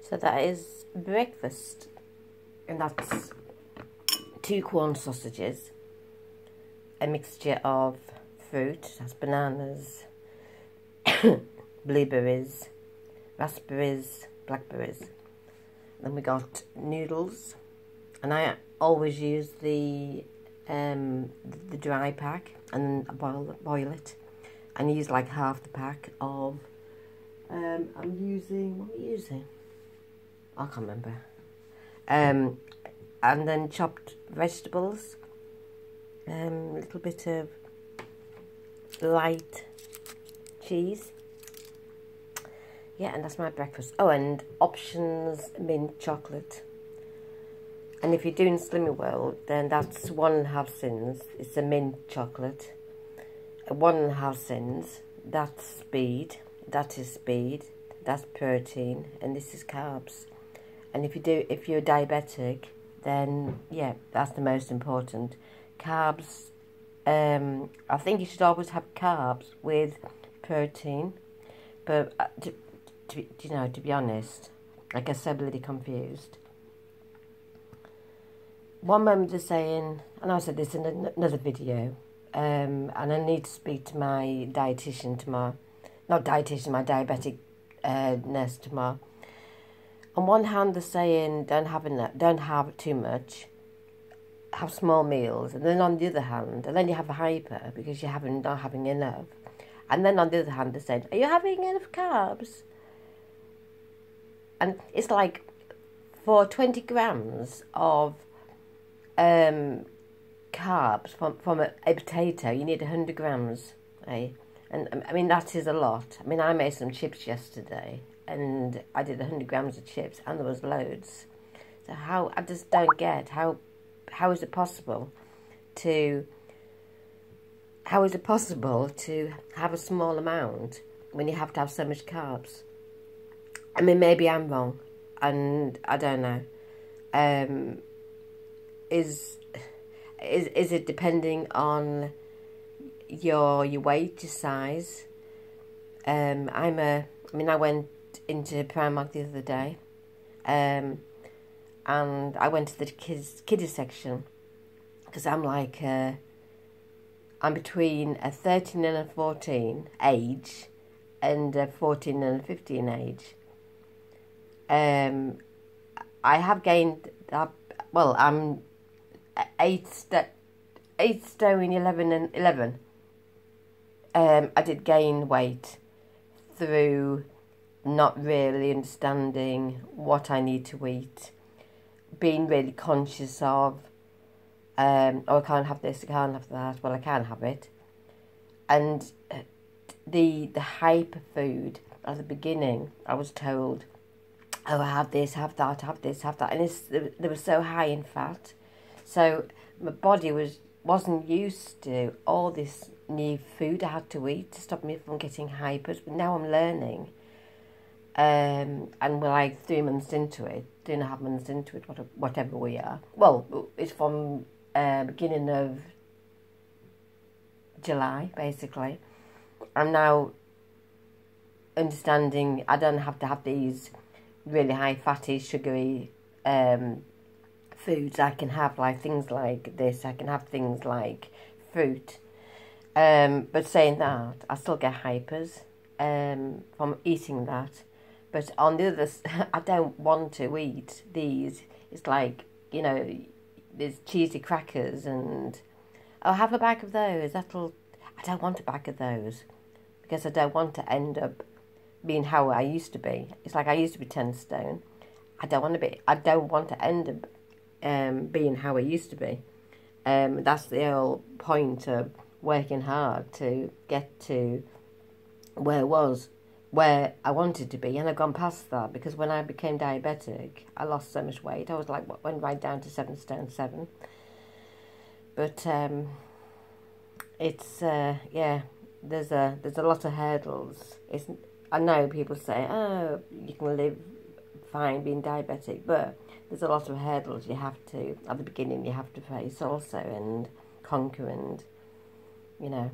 So that is breakfast, and that's 2 corn sausages, a mixture of fruit, that's bananas, blueberries, raspberries, blackberries. Then we got noodles, and I always use the dry pack, and then boil it, and use like half the pack of. I'm using, what am I using? I can't remember. And then chopped vegetables, a little bit of light cheese. Yeah, and that's my breakfast. Oh, and options mint chocolate. And if you're doing Slimming World, then that's 1.5 cents. It's a mint chocolate. 1.5 cents. That's speed. That is speed. That's protein, and this is carbs. And if you're diabetic, then yeah, that's the most important. Carbs. I think you should always have carbs with protein, but to be honest, I get so bloody confused. One moment they're saying, and I said this in another video, and I need to speak to my dietitian tomorrow. Not dietitian, my diabetic nurse tomorrow. On one hand, they're saying don't have too much, have small meals, and then on the other hand, and then you have a hyper because you're not having enough, and then on the other hand, they're saying, are you having enough carbs? And it's like for 20 grams of carbs from a potato, you need 100 grams, eh? And I mean, that is a lot. I mean, I made some chips yesterday, and I did 100 grams of chips, and there was loads. So I just don't get how is it possible to have a small amount when you have to have so much carbs? I mean, maybe I'm wrong, and I don't know. Is it depending on your weight, your size? I went into Primark the other day, and I went to the kids section because I'm like I'm between a 13 and a 14 age and a 14 and a 15 age. I have gained that. Well, I'm 8 stone 11 and 11. I did gain weight through not really understanding what I need to eat, being really conscious of, oh, I can't have this, I can't have that. Well, I can have it. And the hyper food at the beginning, I was told, oh, have this, have that, have this, have that, and they were so high in fat, so my body wasn't used to all this new food I had to eat to stop me from getting hypers. But now I'm learning, and we're like 3 months into it, 3.5 months into it, whatever we are. Well, it's from beginning of July, basically. I'm now understanding I don't have to have these really high fatty, sugary foods. I can have like things like this. I can have things like fruit. But saying that, I still get hypers from eating that. But on the other, I don't want to eat these. It's like, you know, there's cheesy crackers and I'll have a bag of those. I don't want a bag of those because I don't want to end up being how I used to be. It's like I used to be 10 stone. I don't want to end up being how I used to be. That's the whole point of working hard to get to where I wanted to be, and I've gone past that because when I became diabetic, I lost so much weight. I was like, went right down to 7 stone 7. But it's yeah, there's a lot of hurdles. I know people say, oh, you can live fine being diabetic, but there's a lot of hurdles you have to, at the beginning, you have to face also and conquer and, you know.